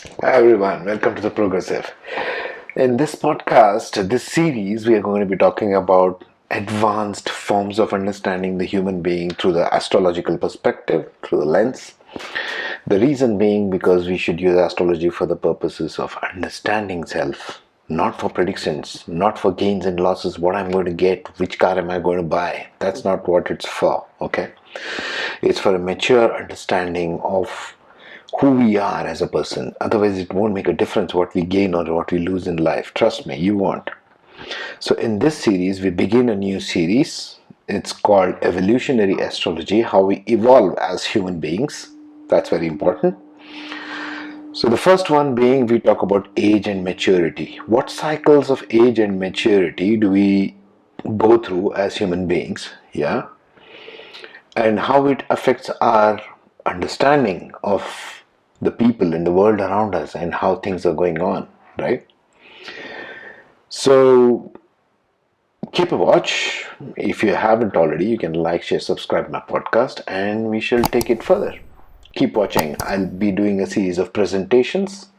Hi everyone, welcome to the Progressive. In this podcast, this series, we are going to be talking about advanced forms of understanding the human being through the astrological perspective, through the lens. The reason being because we should use astrology for the purposes of understanding self, not for predictions, not for gains and losses, what I'm going to get, which car am I going to buy. That's not what it's for, okay? It's for a mature understanding of who we are as a person. Otherwise, it won't make a difference what we gain or what we lose in life. Trust me, you won't. So, in this series, we begin a new series. It's called Evolutionary Astrology, how we evolve as human beings. That's very important. So, the first one being we talk about age and maturity. What cycles of age and maturity do we go through as human beings? Yeah. And how it affects our understanding of the people in the world around us and how things are going on, right? So keep a watch. If you haven't already, you can like, share, subscribe my podcast, and we shall take it further. Keep watching. I'll be doing a series of presentations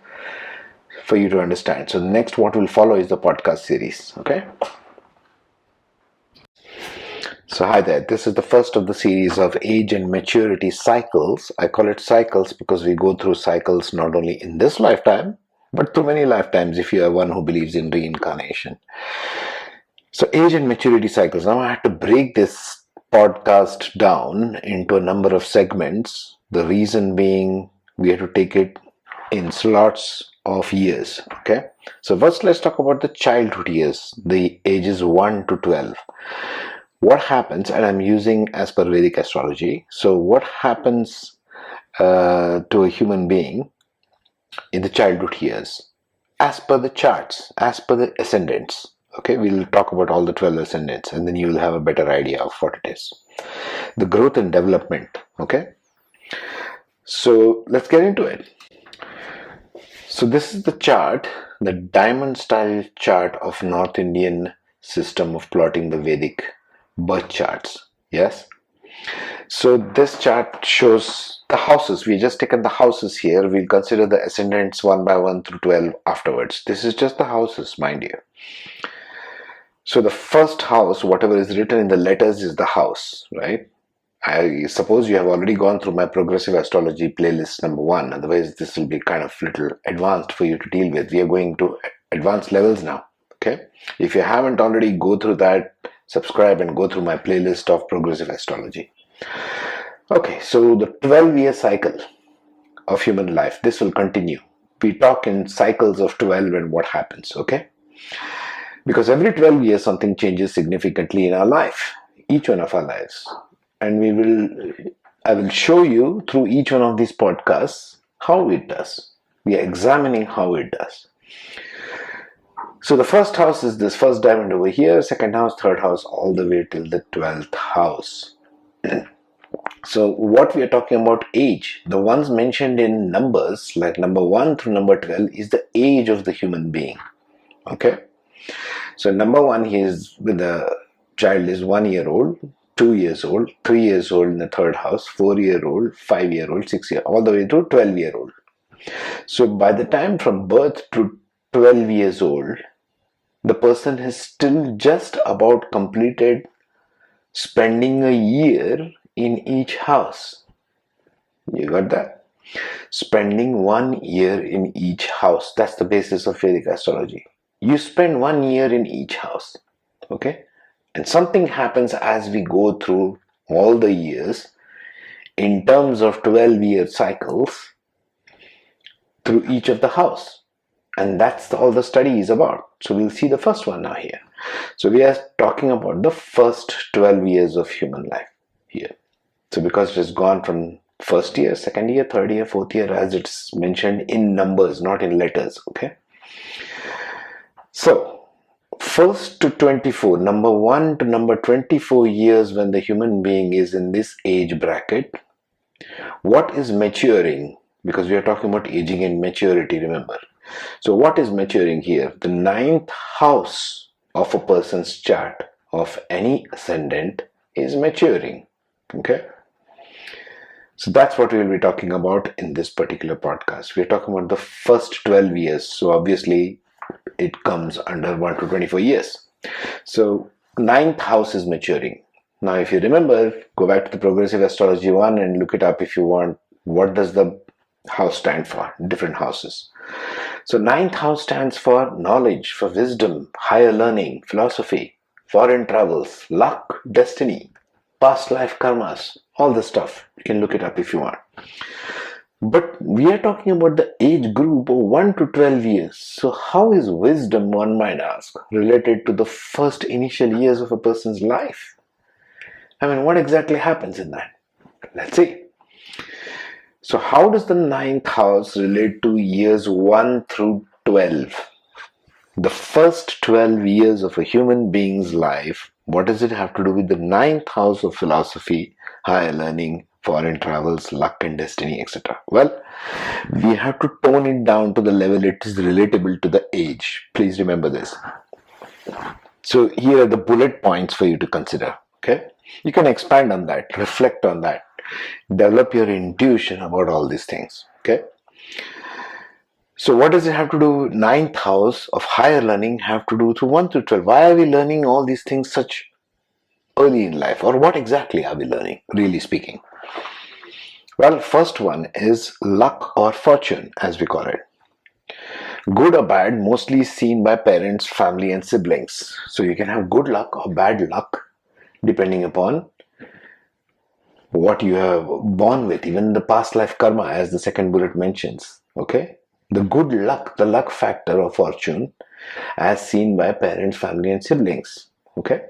for you to understand. So the next what will follow is the podcast series. Okay. So hi there, this is the first of the series of age and maturity cycles. I call it cycles because we go through cycles not only in this lifetime, but through many lifetimes if you are one who believes in reincarnation. So age and maturity cycles. Now I had to break this podcast down into a number of segments. The reason being we have to take it in slots of years. Okay. So first let's talk about the childhood years, the ages 1 to 12. What happens, and I'm using as per Vedic astrology, so what happens to a human being in the childhood years as per the charts, as per the ascendants. Okay, we'll talk about all the 12 ascendants and then you will have a better idea of what it is. The growth and development. Okay, so let's get into it. So this is the chart, the diamond style chart of North Indian system of plotting the Vedic birth charts. Yes. So this chart shows the houses. We just taken the houses here. We'll consider the ascendants one by one through 12 afterwards. This is just the houses, mind you. So the first house, whatever is written in the letters is the house, right? I suppose you have already gone through my progressive astrology playlist number 1. Otherwise, this will be kind of little advanced for you to deal with. We are going to advanced levels now. Okay. If you haven't already, go through that, subscribe and go through my playlist of progressive astrology. Okay, so the 12-year cycle of human life, this will continue. We talk in cycles of 12 and what happens, okay? Because every 12 years something changes significantly in our life, each one of our lives. And I will show you through each one of these podcasts how it does. We are examining how it does. So the first house is this first diamond over here, second house, third house, all the way till the 12th house. So what we are talking about age, the ones mentioned in numbers like number 1 through number 12 is the age of the human being. Okay. So number 1 is with the child is 1 year old, 2 years old, 3 years old in the third house, 4 year old, 5 year old, 6 year, all the way to 12 year old. So by the time from birth to 12 years old, the person has still just about completed spending a year in each house. You got that? Spending 1 year in each house. That's the basis of Vedic astrology. You spend 1 year in each house. Okay? And something happens as we go through all the years in terms of 12-year cycles through each of the house. And that's all the study is about. So we'll see the first one now here. So we are talking about the first 12 years of human life here. So because it has gone from first year, second year, third year, fourth year, as it's mentioned in numbers, not in letters, okay? So, first to 24, number 1 to number 24 years when the human being is in this age bracket, what is maturing? Because we are talking about aging and maturity, remember. So, what is maturing here? The 9th house of a person's chart of any ascendant is maturing, okay? So that's what we'll be talking about in this particular podcast. We're talking about the first 12 years. So obviously it comes under 1 to 24 years. So ninth house is maturing. Now, if you remember, go back to the Progressive Astrology 1 and look it up if you want. What does the house stand for? Different houses. So ninth house stands for knowledge, for wisdom, higher learning, philosophy, foreign travels, luck, destiny, past life karmas, all this stuff. You can look it up if you want. But we are talking about the age group of 1 to 12 years. So how is wisdom, one might ask, related to the first initial years of a person's life? I mean, what exactly happens in that? Let's see. So how does the ninth house relate to years 1 through 12? The first 12 years of a human being's life, what does it have to do with the ninth house of philosophy, higher learning, foreign travels, luck and destiny, etc.? Well, we have to tone it down to the level it is relatable to the age. Please remember this. So here are the bullet points for you to consider. Okay, you can expand on that, reflect on that, develop your intuition about all these things. Okay, so what does it have to do? Ninth house of higher learning have to do through 1 to 12. Why are we learning all these things such early in life, or what exactly are we learning, really speaking? Well, first one is luck or fortune, as we call it. Good or bad, mostly seen by parents, family and siblings. So you can have good luck or bad luck depending upon what you have born with, even the past life karma, as the second bullet mentions. Okay, the good luck, the luck factor of fortune as seen by parents, family and siblings. Okay,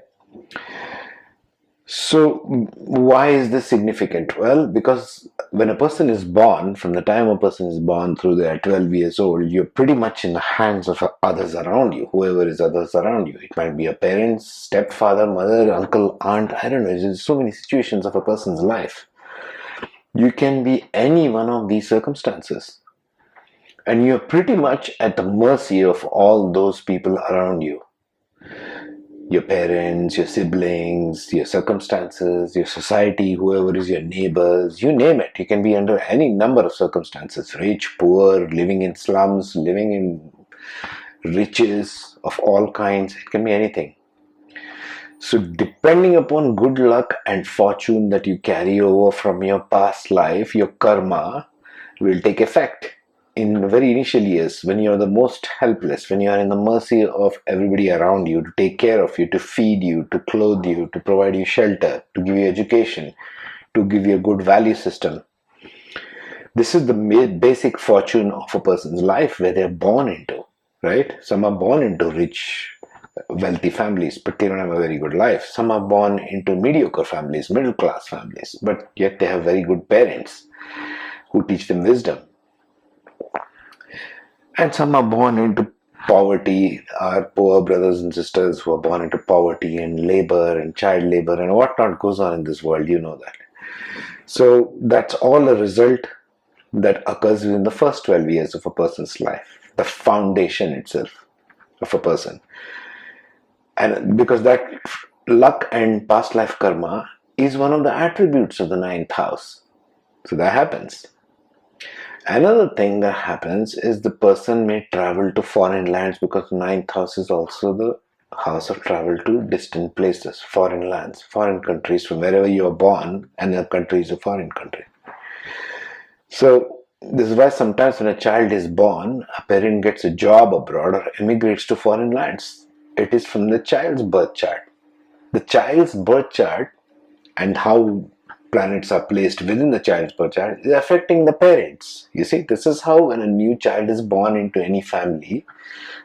so why is this significant? Well, because when a person is born, from the time a person is born through their 12 years old, you're pretty much in the hands of others around you, whoever is others around you. It might be a parents, stepfather, mother, uncle, aunt, I don't know. There's so many situations of a person's life. You can be any one of these circumstances. And you're pretty much at the mercy of all those people around you. Your parents, your siblings, your circumstances, your society, whoever is your neighbors, you name it. You can be under any number of circumstances. Rich, poor, living in slums, living in riches of all kinds. It can be anything. So depending upon good luck and fortune that you carry over from your past life, your karma will take effect in the very initial years, when you are the most helpless, when you are in the mercy of everybody around you to take care of you, to feed you, to clothe you, to provide you shelter, to give you education, to give you a good value system. This is the basic fortune of a person's life, where they're born into, right? Some are born into rich, wealthy families, but they don't have a very good life. Some are born into mediocre families, middle class families, but yet they have very good parents who teach them wisdom. And some are born into poverty, our poor brothers and sisters who are born into poverty and labor and child labor and whatnot goes on in this world, you know that. So that's all a result that occurs within the first 12 years of a person's life, the foundation itself of a person. And because that luck and past life karma is one of the attributes of the ninth house. So that happens. Another thing that happens is the person may travel to foreign lands, because the ninth house is also the house of travel to distant places, foreign lands, foreign countries. From wherever you are born, another country is a foreign country. So this is why sometimes when a child is born, a parent gets a job abroad or emigrates to foreign lands. It is from the child's birth chart. The child's birth chart and how planets are placed within the child's birth chart is affecting the parents. You see, this is how when a new child is born into any family,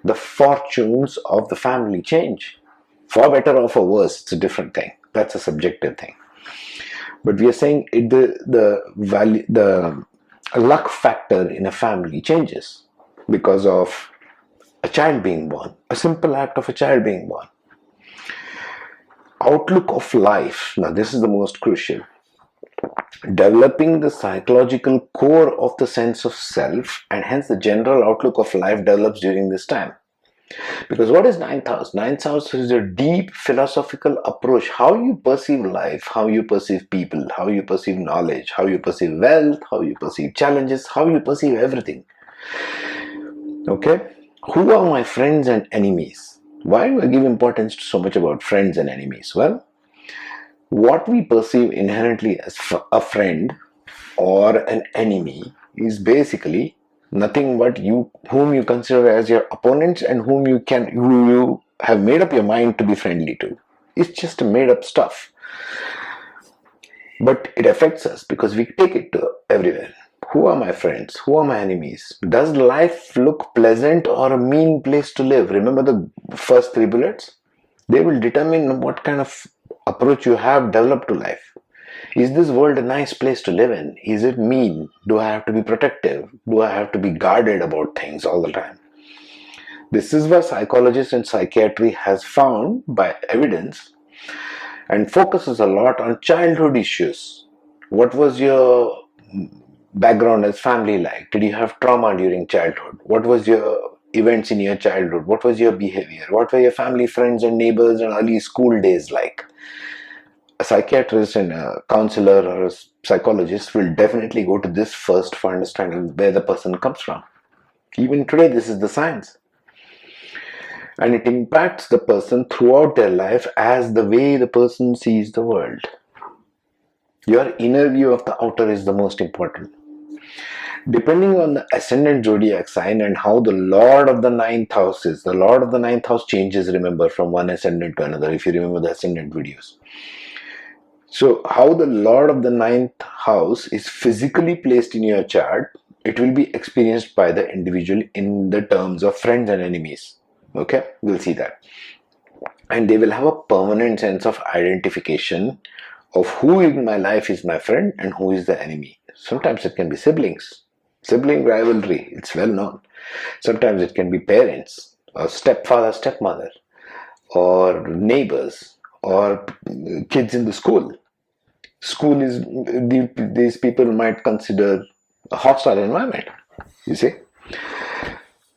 the fortunes of the family change. For better or for worse, it's a different thing. That's a subjective thing. But we are saying the luck factor in a family changes because of a child being born, a simple act of a child being born. Outlook of life. Now, this is the most crucial. Developing the psychological core of the sense of self, and hence the general outlook of life develops during this time. Because what is ninth house? Ninth house is a deep philosophical approach. How you perceive life, how you perceive people, how you perceive knowledge, how you perceive wealth, how you perceive challenges, how you perceive everything. Okay? Who are my friends and enemies? Why do I give importance to so much about friends and enemies? Well, what we perceive inherently as a friend or an enemy is basically nothing but you whom you consider as your opponents and who you have made up your mind to be friendly to. It's just made up stuff, but it affects us because we take it to everywhere. Who are my friends? Who are my enemies? Does life look pleasant or a mean place to live? Remember the first three bullets? They will determine what kind of approach you have developed to life. Is this world a nice place to live in? Is it mean? Do I have to be protective? Do I have to be guarded about things all the time? This is where psychologists and psychiatry has found by evidence and focuses a lot on childhood issues. What was your background as family like? Did you have trauma during childhood? What was your events in your childhood? What was your behavior? What were your family, friends and neighbors and early school days like? A psychiatrist and a counselor or a psychologist will definitely go to this first for understanding where the person comes from. Even today, this is the science. And it impacts the person throughout their life as the way the person sees the world. Your inner view of the outer is the most important. Depending on the ascendant zodiac sign and how the Lord of the ninth house is, the Lord of the ninth house changes, remember, from one ascendant to another, if you remember the ascendant videos. So, how the Lord of the ninth house is physically placed in your chart, it will be experienced by the individual in the terms of friends and enemies. Okay, we'll see that. And they will have a permanent sense of identification of who in my life is my friend and who is the enemy. Sometimes it can be siblings, sibling rivalry, it's well known. Sometimes it can be parents, or stepfather, stepmother, or neighbors, or kids in the school. School is, these people might consider a hostile environment, you see.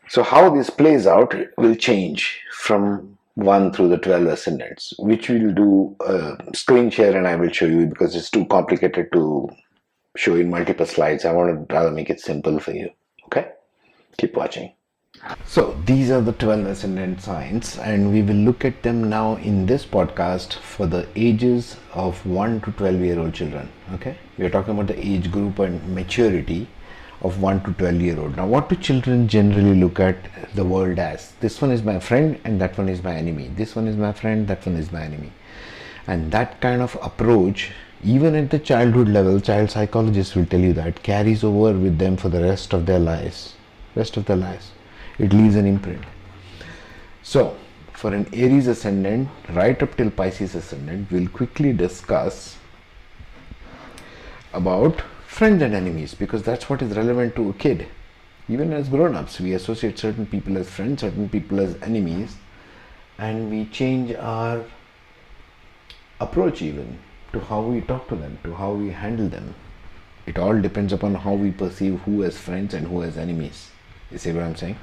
So how this plays out will change from 1 through the 12 ascendants, which we'll do a screen share and I will show you because it's too complicated to show in multiple slides. I want to rather make it simple for you. Okay? Keep watching. So these are the 12 ascendant signs and we will look at them now in this podcast for the ages of 1 to 12-year-old children. Okay? We are talking about the age group and maturity of 1 to 12-year-old. Now what do children generally look at the world as? This one is my friend and that one is my enemy. This one is my friend, that one is my enemy. And that kind of approach, even at the childhood level, child psychologists will tell you that carries over with them for the rest of their lives. It leaves an imprint. So, for an Aries ascendant, right up till Pisces ascendant, we'll quickly discuss about friends and enemies because that's what is relevant to a kid. Even as grown-ups, we associate certain people as friends, certain people as enemies, and we change our approach even to how we talk to them, to how we handle them. It all depends upon how we perceive who as friends and who as enemies. You see what I'm saying?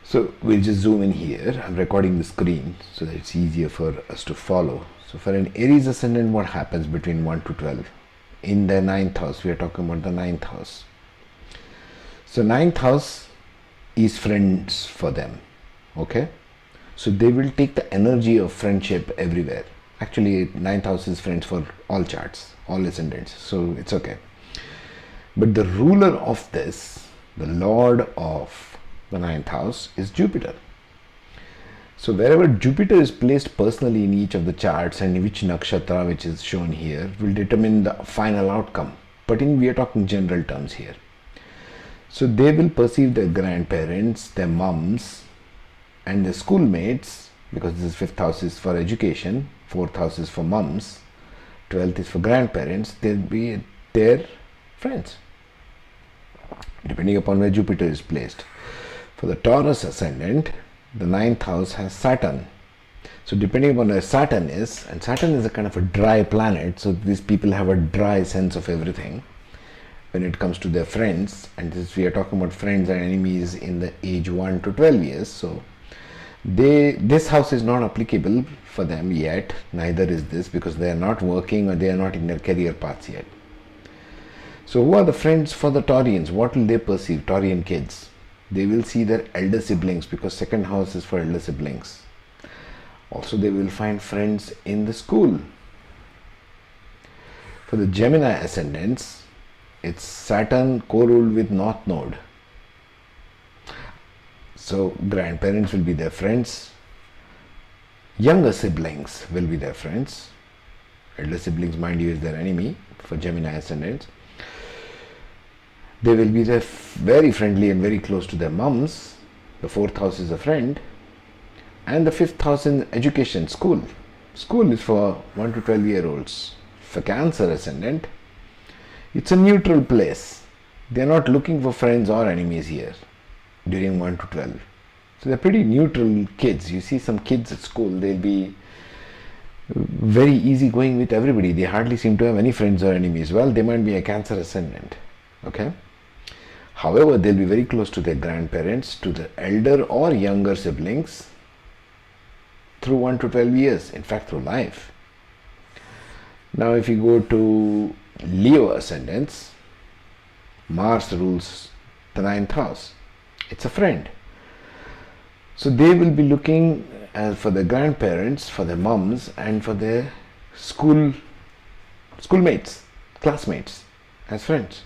So we'll just zoom in here. I'm recording the screen so that it's easier for us to follow. So for an Aries ascendant, what happens between 1 to 12? In the ninth house, we are talking about the ninth house. So ninth house is friends for them. Okay? So they will take the energy of friendship everywhere. Actually, ninth house is friends for all charts, all ascendants. So it's okay. But the ruler of this, the Lord of the ninth house, is Jupiter. So wherever Jupiter is placed personally in each of the charts and which nakshatra which is shown here will determine the final outcome. But we are talking general terms here. So they will perceive their grandparents, their mums and their schoolmates, because this 5th house is for education, 4th house is for mums, 12th is for grandparents, they'll be their friends, depending upon where Jupiter is placed. For the Taurus ascendant, the 9th house has Saturn. So depending upon where Saturn is, and Saturn is a kind of a dry planet, so these people have a dry sense of everything. when it comes to their friends, and this we are talking about friends and enemies in the age 1 to 12 years. So this house is not applicable for them yet, neither is this, because they are not working or they are not in their career paths yet. So who are the friends for the Taurians? What will they perceive? Taurian kids, they will see their elder siblings, because second house is for elder siblings. Also they will find friends in the school. For the Gemini ascendants, it's Saturn co-ruled with North Node. So grandparents will be their friends, younger siblings will be their friends, elder siblings, mind you, is their enemy for Gemini ascendants. They will be very friendly and very close to their mums. The fourth house is a friend, and the fifth house in education, school. School is for 1 to 12-year-olds. For Cancer ascendant, it's a neutral place. They are not looking for friends or enemies here during 1 to 12. So they're pretty neutral kids. You see some kids at school, they'll be very easygoing with everybody. They hardly seem to have any friends or enemies. Well, they might be a Cancer ascendant. Okay. However, they'll be very close to their grandparents, to the elder or younger siblings through 1 to 12 years, in fact through life. Now if you go to Leo ascendants, Mars rules the 9th house. It's a friend. So they will be looking for their grandparents, for their mums, and for their schoolmates, classmates as friends.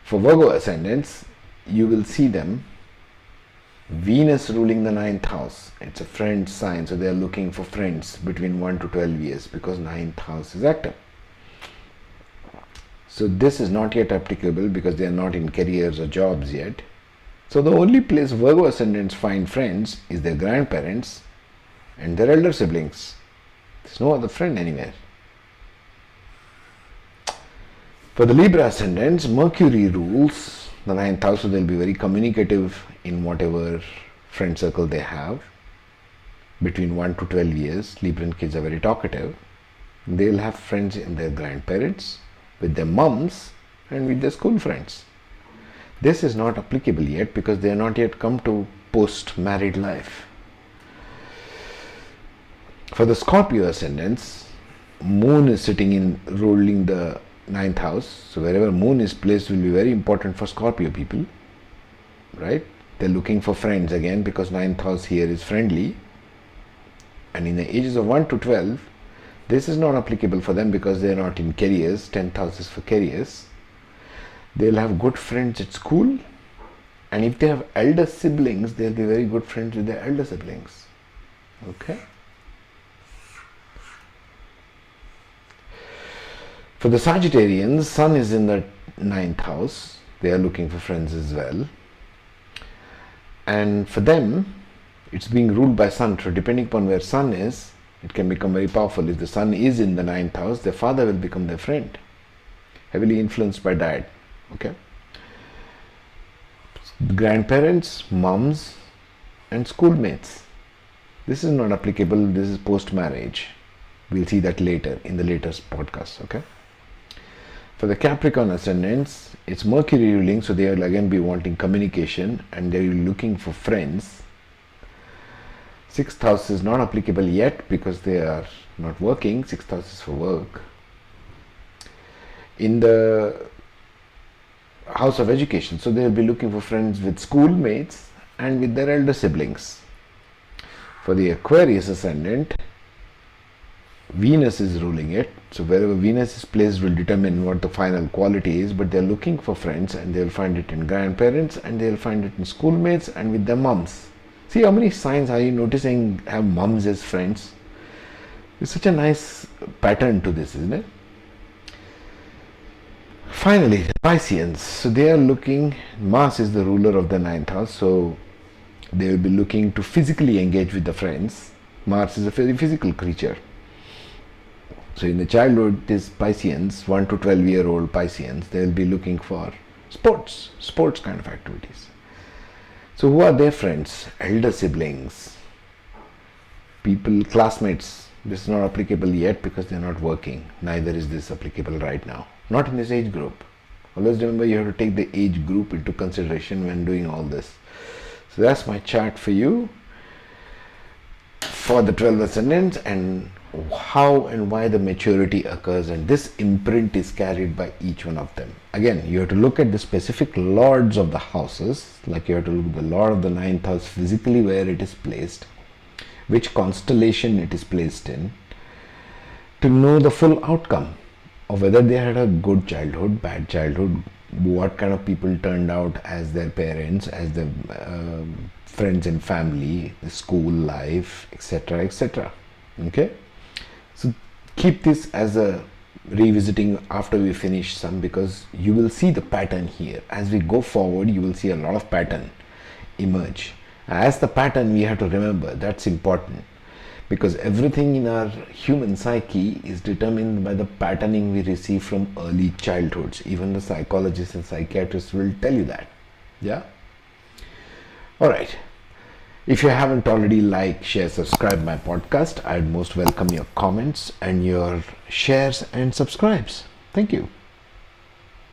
For Virgo ascendants, you will see them Venus ruling the 9th house. It's a friend sign, so they are looking for friends between 1 to 12 years because 9th house is active. So this is not yet applicable because they are not in careers or jobs yet. So the only place Virgo ascendants find friends is their grandparents and their elder siblings. There's no other friend anywhere. For the Libra ascendants, Mercury rules the 9th house, so they'll be very communicative in whatever friend circle they have. Between 1 to 12 years, Libran kids are very talkative. They'll have friends in their grandparents, with their mums, and with their school friends. This is not applicable yet because they are not yet come to post-married life. For the Scorpio ascendants, Moon is sitting in ruling the 9th house. So wherever Moon is placed will be very important for Scorpio people, right? They're looking for friends again because 9th house here is friendly. And in the ages of 1 to 12, this is not applicable for them because they are not in careers. 10th house is for careers. They'll have good friends at school, and if they have elder siblings, they'll be very good friends with their elder siblings. Okay. For the Sagittarians, Sun is in the 9th house. They are looking for friends as well. And for them, it's being ruled by Sun. So depending upon where Sun is, it can become very powerful. If the Sun is in the 9th house, their father will become their friend. Heavily influenced by dad. Okay. Grandparents, mums, and schoolmates. This is not applicable. This is post-marriage. We'll see that later in the latest podcast. Okay. For the Capricorn ascendants, it's Mercury ruling, so they will again be wanting communication and they will be looking for friends. 6th house is not applicable yet because they are not working. 6th house is for work. In the house of education, so they will be looking for friends with schoolmates and with their elder siblings. For the Aquarius ascendant, Venus is ruling it, so wherever Venus is placed will determine what the final quality is, but they're looking for friends and they'll find it in grandparents and they'll find it in schoolmates and with their mums. See how many signs are you noticing have mums as friends? It's such a nice pattern to this, isn't it? Finally, Pisceans. So they are looking, Mars is the ruler of the 9th house, so they will be looking to physically engage with the friends. Mars is a very physical creature. So in the childhood, these Pisceans, 1 to 12-year-old Pisceans, they will be looking for sports kind of activities. So who are their friends? Elder siblings, people, classmates. This is not applicable yet because they are not working. Neither is this applicable right now. not in this age group. Always remember, you have to take the age group into consideration when doing all this. So that's my chart for you for the 12 ascendants, and how and why the maturity occurs, and this imprint is carried by each one of them. Again, you have to look at the specific lords of the houses, like you have to look at the lord of the ninth house physically, where it is placed, which constellation it is placed in, to know the full outcome of whether they had a good childhood, bad childhood, what kind of people turned out as their parents, as their friends and family, the school life, etc., etc. Okay, so keep this as a revisiting after we finish some, because you will see the pattern here. As we go forward, you will see a lot of pattern emerge. As the pattern, we have to remember, that's important, because everything in our human psyche is determined by the patterning we receive from early childhoods. Even the psychologists and psychiatrists will tell you that. Yeah? Alright. If you haven't already liked, share, subscribe my podcast, I'd most welcome your comments and your shares and subscribes. Thank you.